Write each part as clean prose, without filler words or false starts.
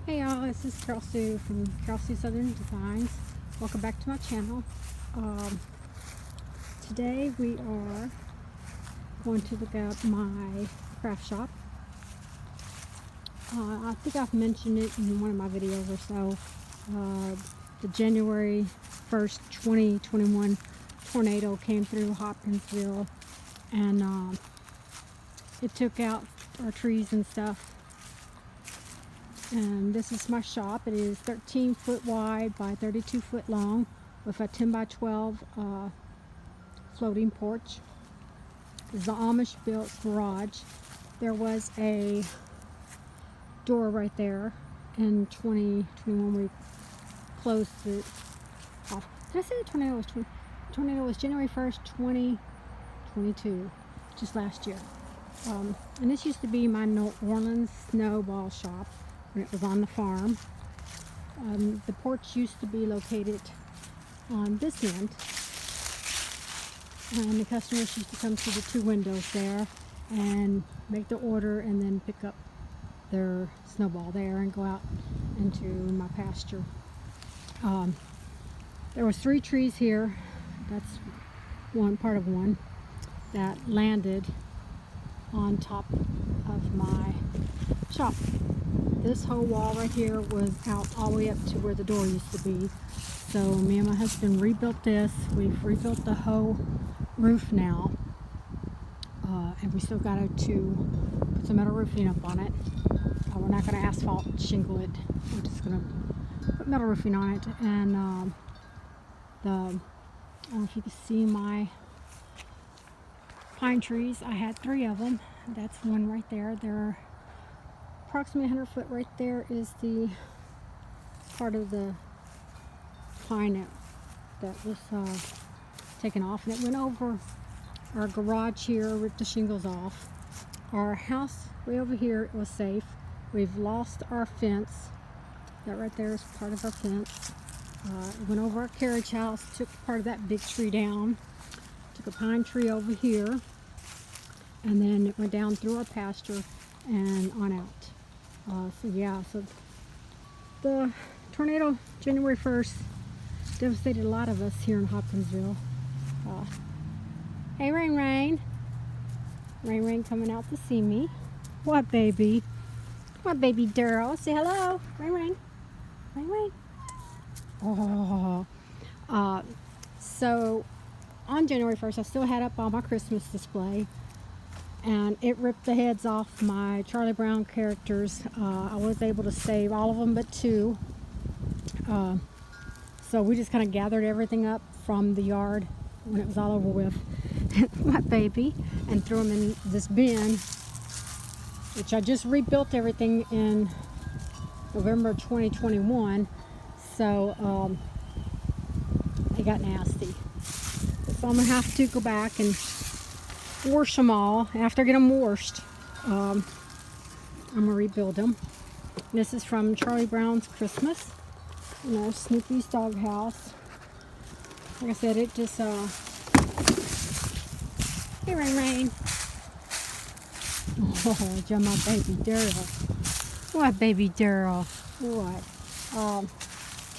Hey y'all, this is Carol Sue from Carol Sue Southern Designs. Welcome back to my channel. Today we are going to look at my craft shop. I think I've mentioned it in one of my videos or so. The January 1st, 2021 tornado came through Hopkinsville and it took out our trees and stuff. And this is my shop. It is 13 foot wide by 32 foot long with a 10 by 12 floating porch. This is the Amish built garage. There was a door right there. In 2021 we closed it off. Did I say the tornado was tornado was January 1st, 2022, just last year. And this used to be my New Orleans snowball shop when it was on the farm. The porch used to be located on this end, and the customers used to come through the two windows there and make the order and then pick up their snowball there and go out into my pasture. There was 3 trees here. That's one part of one that landed on top of my shop. This whole wall right here was out all the way up to where the door used to be. So me and my husband rebuilt this. We've rebuilt the whole roof now. And we still got to put some metal roofing up on it. We're not going to asphalt shingle it. We're just going to put metal roofing on it. And I don't know if you can see my pine trees. I had 3 of them. That's one right there. They're approximately 100 foot. Right there is the part of the pine that was taken off, and it went over our garage here, ripped the shingles off. Our house way over here was safe. We've lost our fence. That right there is part of our fence. It went over our carriage house, took part of that big tree down, took a pine tree over here, and then it went down through our pasture and on out. So the tornado January 1st devastated a lot of us here in Hopkinsville. Hey Rain Rain. Rain Rain coming out to see me. What baby? What baby Daryl? Say hello. Rain Rain. Rain Rain. Oh. So on January 1st I still had up all my Christmas display, and it ripped the heads off my Charlie Brown characters. I was able to save all of them but 2. So we just kind of gathered everything up from the yard when it was all over with, my baby, and threw them in this bin, which I just rebuilt everything in November 2021. So it got nasty. So I'm going to have to go back and wash them all. After I get them washed, I'm going to rebuild them. This is from Charlie Brown's Christmas. You know, Snoopy's doghouse. Like I said, it just, hey Rain Rain. Oh, you're my baby Daryl. What baby Daryl? What?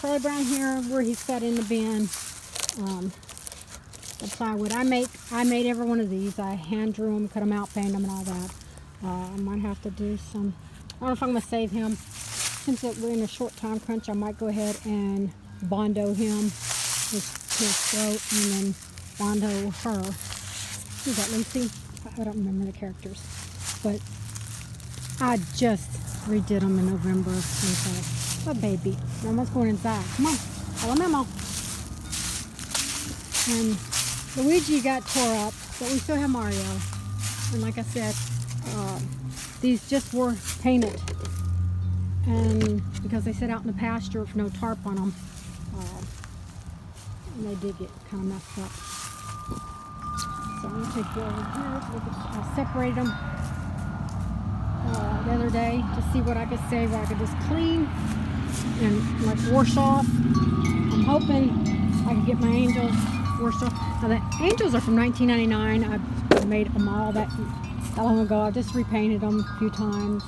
Charlie Brown here, where he sat in the bin. The plywood. I made every one of these. I hand drew them, cut them out, painted them, and all that. I might have to do some. I don't know if I'm going to save him. Since we're in a short time crunch, I might go ahead and bondo him, his throat, and then bondo her. Who's that, Lucy? I don't remember the characters, but I just redid them in November. Okay. Oh, baby, Mama's going inside. Come on, hello, Mama. And Luigi got tore up, but we still have Mario. And like I said, these just were painted. And because they sit out in the pasture with no tarp on them, and they did get kind of messed up. So I'm going to take you over here. I separated them the other day to see what I could save, where I could just clean and like wash off. I'm hoping I could get my angels washed off. Now the angels are from 1999. I made them all that long ago. I just repainted them a few times.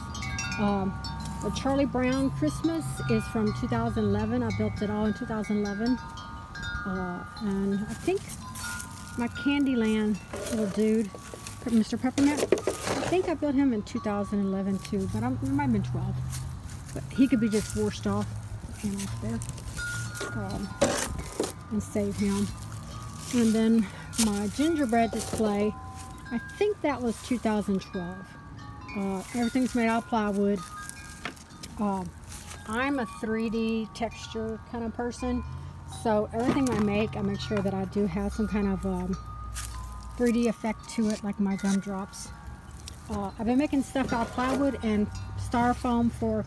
The Charlie Brown Christmas is from 2011. I built it all in 2011. And I think my Candyland little dude, Mr. Peppermint, I think I built him in 2011 too, but it might have been 12. But he could be just washed off and off there, and save him. And then my gingerbread display, I think that was 2012. Everything's made out of plywood. I'm a 3D texture kind of person, so everything I make sure that I do have some kind of 3D effect to it, like my gumdrops. I've been making stuff out of plywood and styrofoam for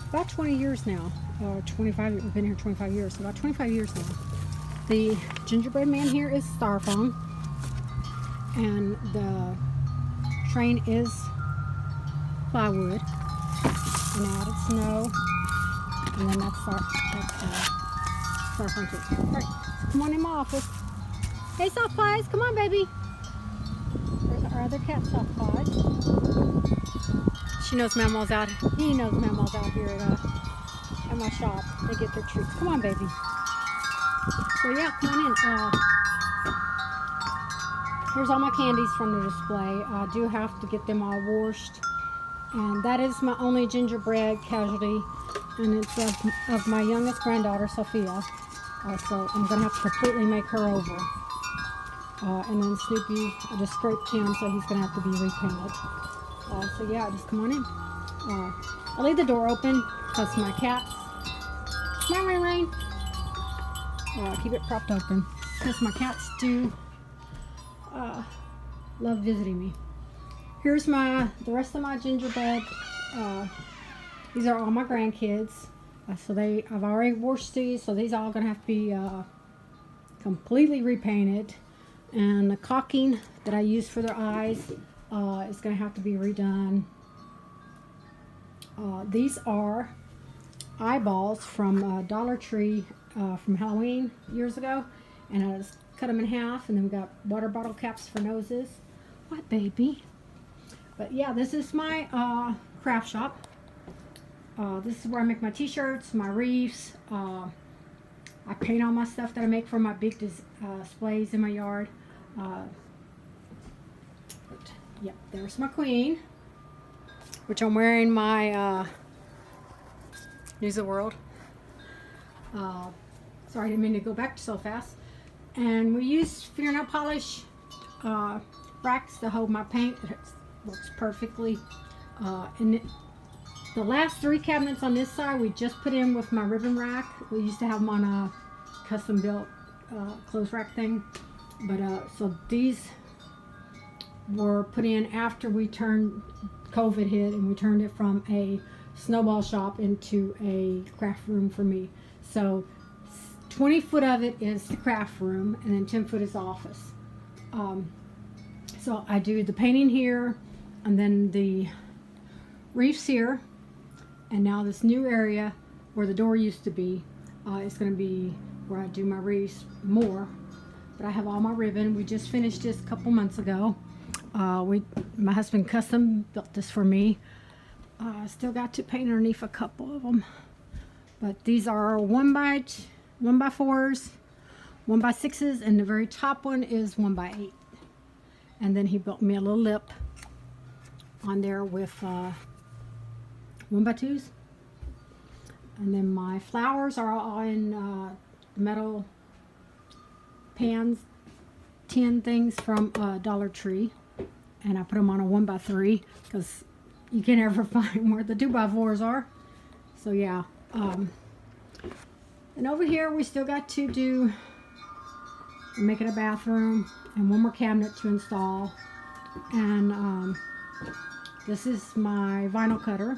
about 20 years now. 25. We've been here 25 years, so about 25 years now. The gingerbread man here is styrofoam, and the train is plywood. And I added snow, and then that's styrofoam too. All right, come on in my office. Hey, Soft Pies, come on, baby. There's our other cat, Soft Pies. She knows Mama's out. He knows Mama's out here at my shop. They get their treats. Come on, baby. So yeah, come on in. Here's all my candies from the display. I do have to get them all washed. And that is my only gingerbread casualty, and it's of my youngest granddaughter, Sophia. So I'm going to have to completely make her over. And then Snoopy, I just scraped him, so he's going to have to be repainted. So yeah, just come on in. I'll leave the door open because my cats, come on, Rain Rain. Keep it propped open because my cats do love visiting me. Here's the rest of my gingerbread. These are all my grandkids. So I've already washed these, so these are all gonna have to be completely repainted. And the caulking that I use for their eyes is gonna have to be redone. These are eyeballs from Dollar Tree from Halloween years ago, and I just cut them in half, and then we got water bottle caps for noses. What, baby? But yeah, this is my craft shop. This is where I make my t-shirts, my wreaths. I paint all my stuff that I make for my big displays in my yard. Yep, there's my queen, which I'm wearing my News of the World. Sorry, I didn't mean to go back so fast. And we use fingernail polish racks to hold my paint. It works perfectly. And the last 3 cabinets on this side we just put in with my ribbon rack. We used to have them on a custom built clothes rack thing, but so these were put in after we turned COVID hit, and we turned it from a snowball shop into a craft room for me. So 20 foot of it is the craft room, and then 10 foot is the office. So I do the painting here, and then the wreaths here, and now this new area where the door used to be is going to be where I do my wreaths more. But I have all my ribbon. We just finished this a couple months ago. My husband custom built this for me. I still got to paint underneath a couple of them, but these are 1x4s, 1x6s, and the very top one is 1x8. And then he built me a little lip on there with 1x2s. And then my flowers are all in metal pans, tin things from Dollar Tree. And I put them on a 1x3 because you can never find where the 2x4s are. So yeah. And over here we still got to do, make it a bathroom and one more cabinet to install. And this is my vinyl cutter.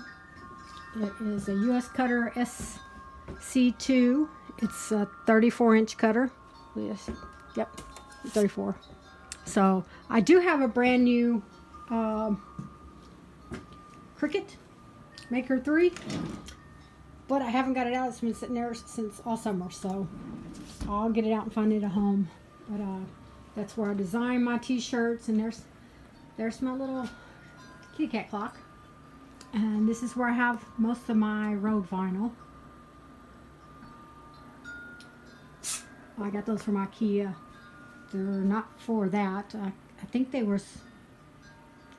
It is a US Cutter SC2. It's a 34-inch cutter. Yes. Yep, 34. So I do have a brand new Cricut Maker 3, but I haven't got it out. It's been sitting there since all summer, so I'll get it out and find it at home. But that's where I design my t-shirts, and there's my little kitty cat clock. And this is where I have most of my road vinyl. I got those from IKEA. They're not for that. I think they were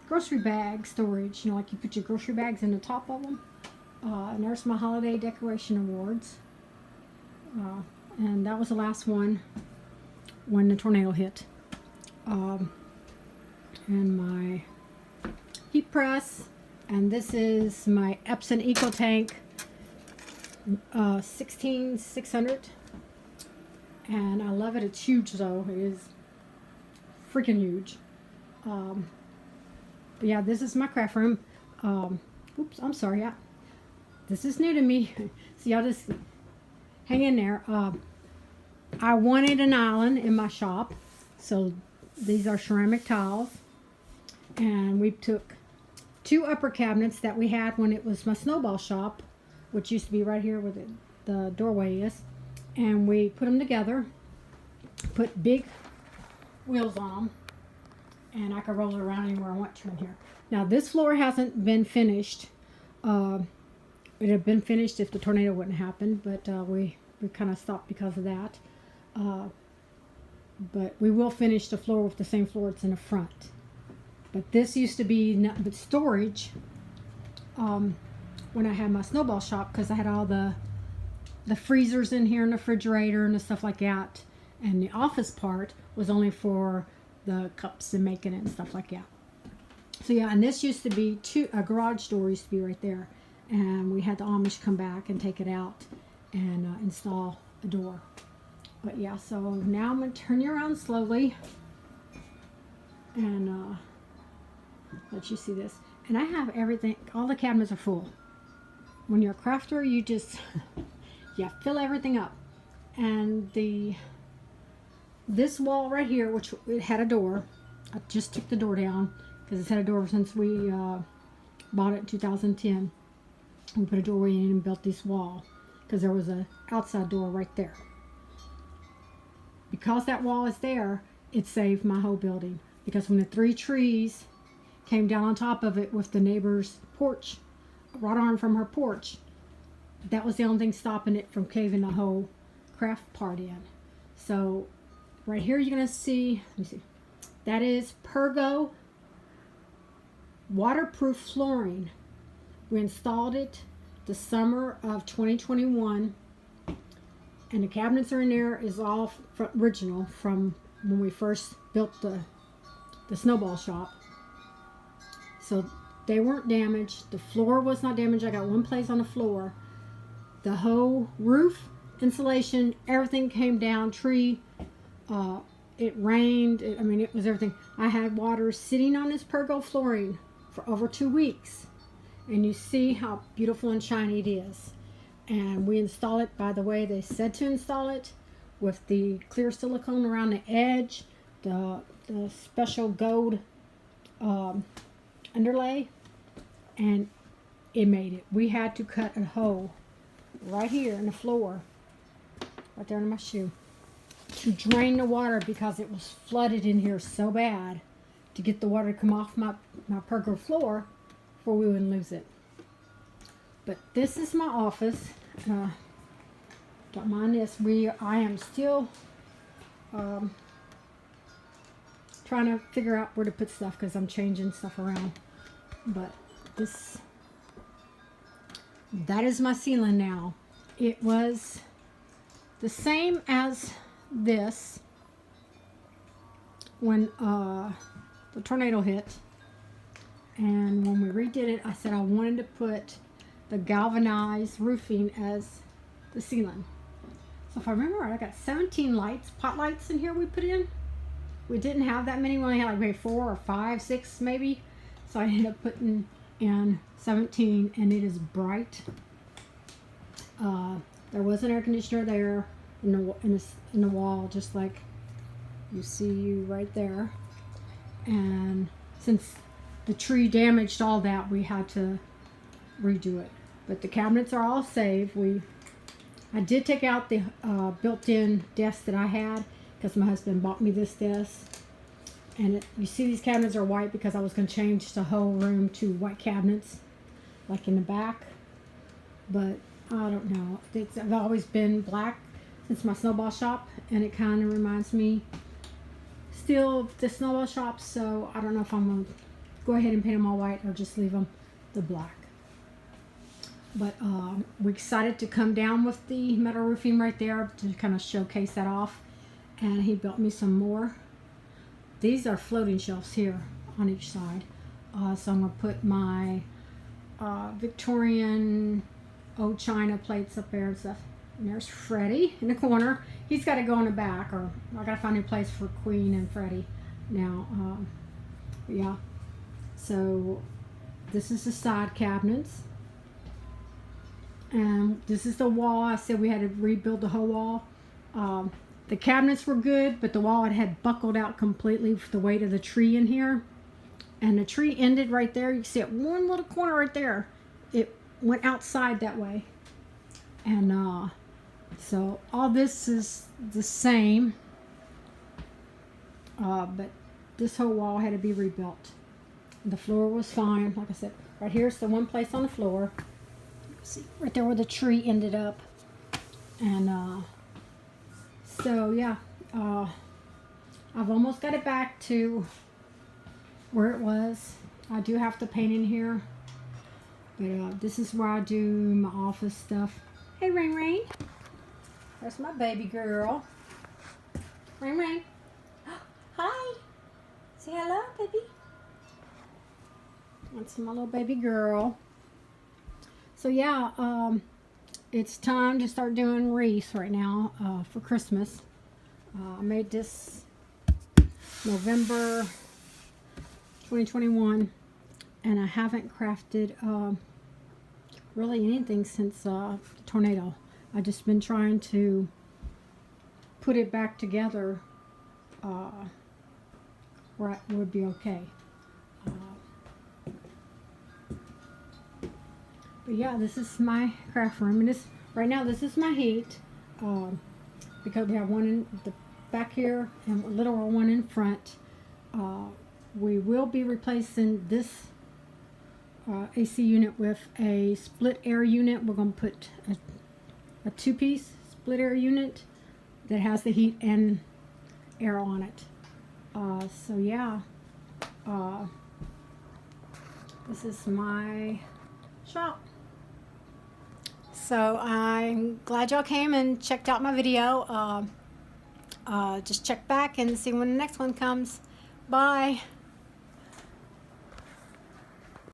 grocery bag storage. You know, like you put your grocery bags in the top of them. And there's my holiday decoration awards. And that was the last one when the tornado hit. And my heat press. And this is my Epson Eco Tank 16600. And I love it. It's huge though. It is freaking huge. But yeah, this is my craft room. Oops, I'm sorry. Yeah, this is new to me. So y'all just hang in there. I wanted an island in my shop. So these are ceramic tiles. And we took 2 upper cabinets that we had when it was my snowball shop, which used to be right here where the doorway is. And we put them together, put big wheels on them, and I could roll it around anywhere I want to in here. Now this floor hasn't been finished. It had been finished if the tornado wouldn't happen, but we kind of stopped because of that. But we will finish the floor with the same floor that's in the front. But this used to be nothing but storage when I had my snowball shop, because I had all the freezers in here and the refrigerator and the stuff like that. And the office part was only for the cups and making it and stuff like that. So yeah, and this used to be a garage door used to be right there. And we had the Amish come back and take it out and install a door. But yeah, so now I'm going to turn you around slowly and let you see this. And I have everything, all the cabinets are full. When you're a crafter, you just... yeah, fill everything up. And this wall right here, which it had a door, I just took the door down because it's had a door since we bought it in 2010. We put a doorway in and built this wall because there was an outside door right there. Because that wall is there, it saved my whole building. Because when the 3 trees came down on top of it with the neighbor's porch, wrought iron from her porch, that was the only thing stopping it from caving the whole craft part in. So right here you're going to see, let me see, that is Pergo waterproof flooring. We installed it the summer of 2021, and the cabinets are in there is all original from when we first built the snowball shop. So they weren't damaged. The floor was not damaged. I got one place on the floor. The whole roof, insulation, everything came down. Tree, it rained. It was everything. I had water sitting on this Pergo flooring for over 2 weeks. And you see how beautiful and shiny it is. And we install it by the way they said to install it, with the clear silicone around the edge, the special gold underlay, and it made it. We had to cut a hole right here in the floor, right there in my shoe, to drain the water because it was flooded in here so bad, to get the water to come off my Pergo floor before we wouldn't lose it. But this is my office. Don't mind this. I am still trying to figure out where to put stuff because I'm changing stuff around. But that is my ceiling now. It was the same as this when the tornado hit. And when we redid it, I said I wanted to put the galvanized roofing as the ceiling. So if I remember right, I got 17 lights, pot lights in here we put in. We didn't have that many. We only had like maybe 4 or 5, 6 maybe. So I ended up putting in 17, and it is bright. There was an air conditioner there in the wall, just like you see right there. And since the tree damaged all that, we had to redo it. But the cabinets are all saved. I did take out the built-in desk that I had because my husband bought me this desk. And you see these cabinets are white because I was going to change the whole room to white cabinets, like in the back, but I don't know. I've always been black since my snowball shop, and it kind of reminds me still of the snowball shop, so I don't know if I'm going to go ahead and paint them all white or just leave them the black. But we're excited to come down with the metal roofing right there to kind of showcase that off. And he built me some more. These are floating shelves here on each side. So I'm going to put my Victorian old china plates up there and stuff. And there's Freddie in the corner. He's got to go in the back, or I got to find a place for Queen and Freddie now. Yeah. So this is the side cabinets. And this is the wall. I said we had to rebuild the whole wall. The cabinets were good, but the wall had buckled out completely with the weight of the tree in here. And the tree ended right there. You can see it one little corner right there. It went outside that way. And so all this is the same. But this whole wall had to be rebuilt. The floor was fine. Like I said, right here's the one place on the floor. See, right there where the tree ended up. And so yeah, I've almost got it back to where it was. I do have to paint in here, but this is where I do my office stuff. Hey, Rain Rain, there's my baby girl. Rain Rain, hi, say hello, baby. That's my little baby girl. So yeah, it's time to start doing wreaths right now for Christmas. I made this November 2021, and I haven't crafted really anything since the tornado. I've just been trying to put it back together where it would be okay. But yeah, this is my craft room, and this right now this is my heat because we have one in the back here and a little one in front. We will be replacing this AC unit with a split air unit. We're going to put a two-piece split air unit that has the heat and air on it. So yeah, this is my shop. So I'm glad y'all came and checked out my video. Just check back and see when the next one comes. Bye.